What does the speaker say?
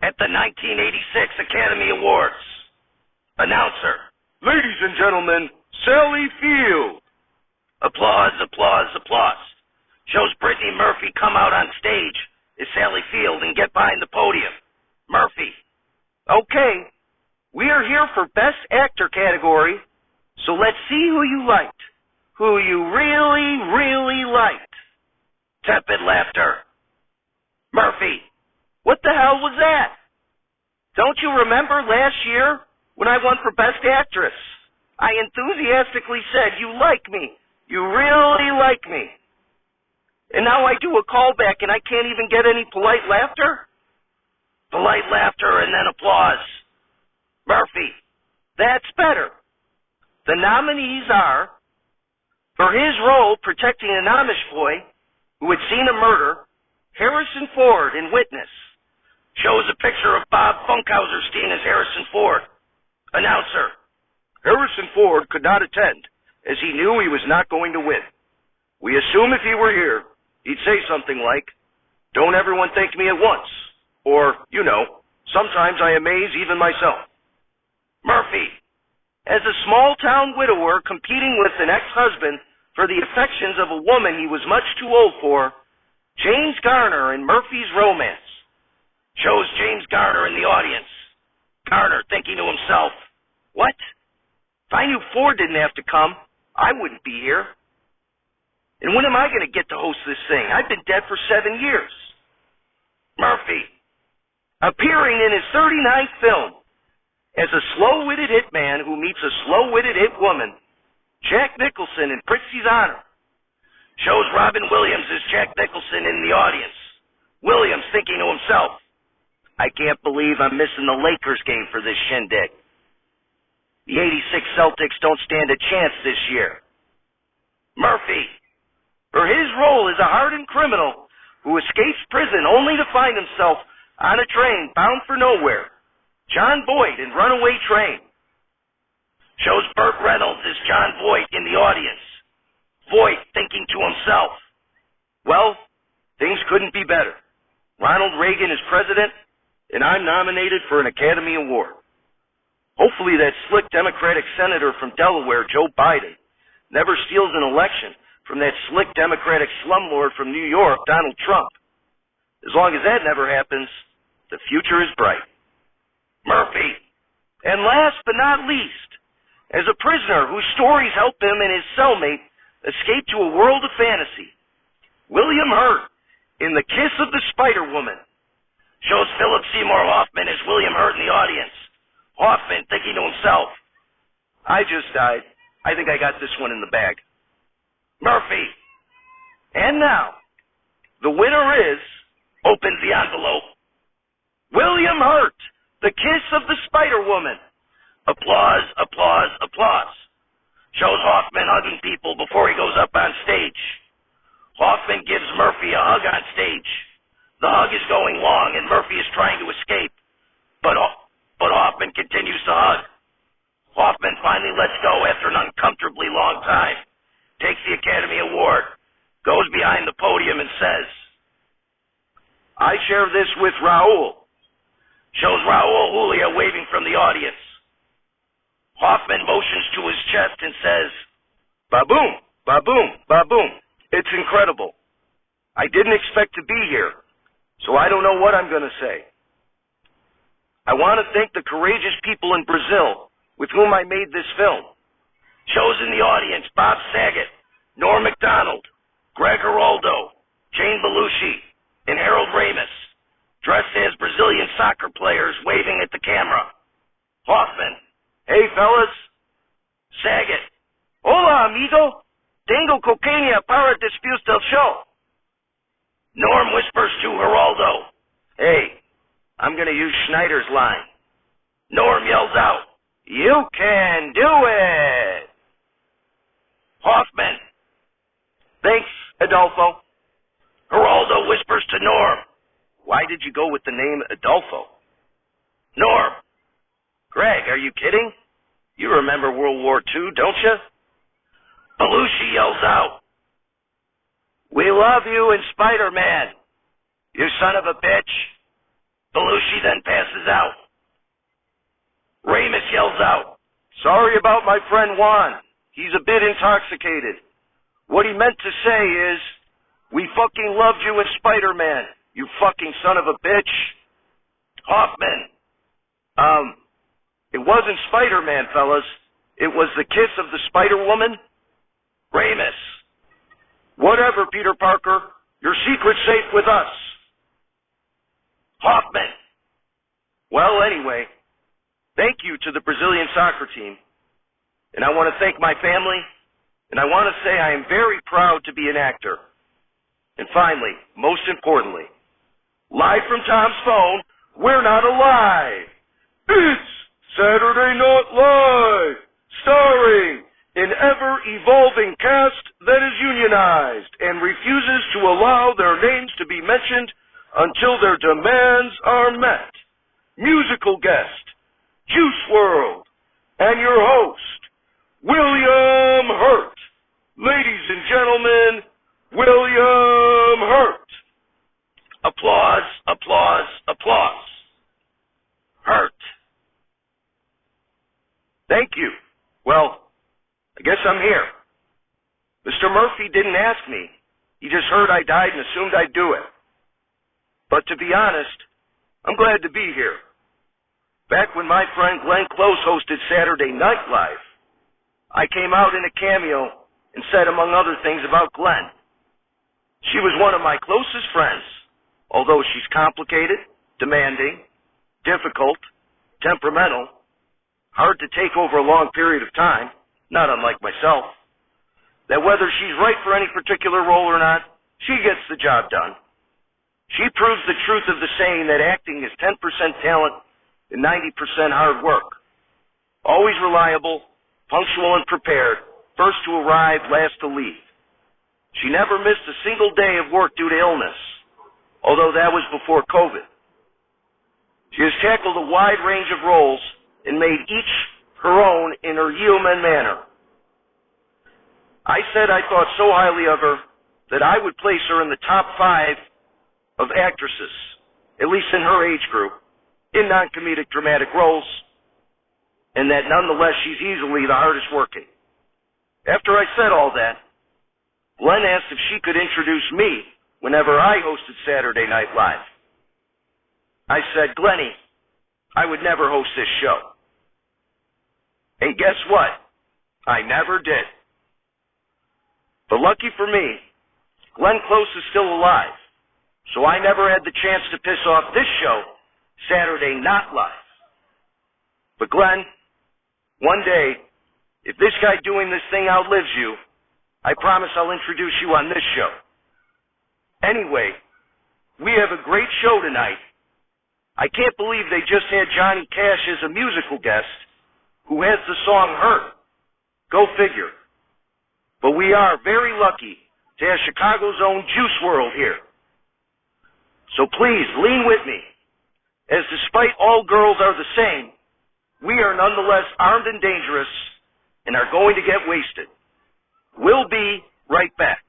at the 1986 Academy Awards. Announcer. Ladies and gentlemen, Sally Field. Applause, applause, applause. Shows Brittany Murphy come out on stage as Sally Field and get behind the podium. Murphy. Okay, we are here for Best Actor category, so let's see who you liked. Who you really, really liked. Tepid laughter. Murphy. What the hell was that? Don't you remember last year when I won for Best Actress? I enthusiastically said, you like me. You really like me. And now I do a callback and I can't even get any polite laughter? Polite laughter and then applause. Murphy. That's better. The nominees are, for his role protecting an Amish boy who had seen a murder, Harrison Ford in Witness. Shows a picture of Bob Funkhauserstein as Harrison Ford. Announcer. Harrison Ford could not attend, as he knew he was not going to win. We assume if he were here, he'd say something like, "Don't everyone thank me at once," or, you know, "Sometimes I amaze even myself." Murphy. As a small-town widower competing with an ex-husband for the affections of a woman he was much too old for, James Garner in Murphy's Romance. Shows James Garner in the audience. Garner thinking to himself, what? If I knew Ford didn't have to come, I wouldn't be here. And when am I going to get to host this thing? I've been dead for 7 years. Murphy. Appearing in his 39th film as a slow-witted hitman who meets a slow-witted hit woman, Jack Nicholson in Pritzi's Honor. Shows Robin Williams as Jack Nicholson in the audience. Williams thinking to himself, I can't believe I'm missing the Lakers game for this shindig. The '86 Celtics don't stand a chance this year. Murphy. For his role as a hardened criminal who escapes prison only to find himself on a train bound for nowhere, John Boyd in Runaway Train. Shows Burt Reynolds as John Voight in the audience. Voight thinking to himself, well, things couldn't be better. Ronald Reagan is president, and I'm nominated for an Academy Award. Hopefully that slick Democratic senator from Delaware, Joe Biden, never steals an election from that slick Democratic slumlord from New York, Donald Trump. As long as that never happens, the future is bright. Murphy. And last but not least, as a prisoner whose stories help him and his cellmate escape to a world of fantasy, William Hurt in The Kiss of the Spider Woman. Shows Philip Seymour Hoffman as William Hurt in the audience. Hoffman thinking to himself, I just died. I think I got this one in the bag. Murphy. And now, the winner is, opens the envelope, William Hurt, The Kiss of the Spider Woman. Applause, applause, applause. Shows Hoffman hugging people before he goes up on stage. Hoffman gives Murphy a hug on stage. The hug is going long and Murphy is trying to escape, but Hoffman continues to hug. Hoffman finally lets go after an uncomfortably long time, takes the Academy Award, goes behind the podium and says, I share this with Raul. Shows Raul Julia waving from the audience. Hoffman motions to his chest and says, Ba-boom, ba-boom, ba-boom. It's incredible. I didn't expect to be here, so I don't know what I'm going to say. I want to thank the courageous people in Brazil with whom I made this film. Shows in the audience Bob Saget, Norm Macdonald, Greg Giraldo, Jane Belushi, and Harold Ramis, dressed as Brazilian soccer players waving at the camera. Hoffman. Hey, fellas. Saget. Hola, amigo. Tengo cocaína para después del show. Norm whispers to Geraldo. Hey, I'm going to use Schneider's line. Norm yells out. You can do it. Hoffman. Thanks, Adolfo. Geraldo whispers to Norm. Why did you go with the name Adolfo? Norm. Greg, are you kidding? You remember World War II, don't you? Belushi yells out. We love you in Spider-Man, you son of a bitch. Belushi Murphy then passes out. Ramus yells out, "Sorry about my friend Juan. He's a bit intoxicated. What he meant to say is, we fucking loved you in Spider-Man, you fucking son of a bitch." Hoffman, It wasn't Spider-Man, fellas. It was the kiss of the Spider-Woman. Ramus, Whatever, Peter Parker. Your secret's safe with us. Hoffman, Well, anyway, thank you to the Brazilian soccer team. And I want to thank my family. And I want to say I am very proud to be an actor. And finally, most importantly, live from Tom's phone, we're not alive. It's Saturday Night Live, starring an ever-evolving cast that is unionized and refuses to allow their names to be mentioned until their demands are met. Musical guest, Juice WRLD, and your host, William Hurt. Ladies and gentlemen, William Hurt. applause, applause, applause. Hurt. Thank you. Well, I guess I'm here. Mr. Murphy didn't ask me. He just heard I died and assumed I'd do it. But to be honest, I'm glad to be here. Back when my friend Glenn Close hosted Saturday Night Live, I came out in a cameo and said, among other things, about Glenn. She was one of my closest friends, although she's complicated, demanding, difficult, temperamental, hard to take over a long period of time, not unlike myself. That whether she's right for any particular role or not, she gets the job done. She proves the truth of the saying that acting is 10% talent and 90% hard work. Always reliable, punctual and prepared, first to arrive, last to leave. She never missed a single day of work due to illness, although that was before COVID. She has tackled a wide range of roles and made each her own in her human manner. I said I thought so highly of her that I would place her in the top 5 of actresses, at least in her age group, in non-comedic dramatic roles, and that nonetheless she's easily the hardest working. After I said all that, Glenn asked if she could introduce me whenever I hosted Saturday Night Live. I said, Glenny, I would never host this show. And guess what? I never did. But lucky for me, Glenn Close is still alive, so I never had the chance to piss off this show, Saturday Not Live. But Glenn, one day, if this guy doing this thing outlives you, I promise I'll introduce you on this show. Anyway, we have a great show tonight. I can't believe they just had Johnny Cash as a musical guest who has the song Hurt. Go figure. But we are very lucky to have Chicago's own Juice WRLD here. So please, lean with me, as despite all girls are the same, we are nonetheless armed and dangerous and are going to get wasted. We'll be right back.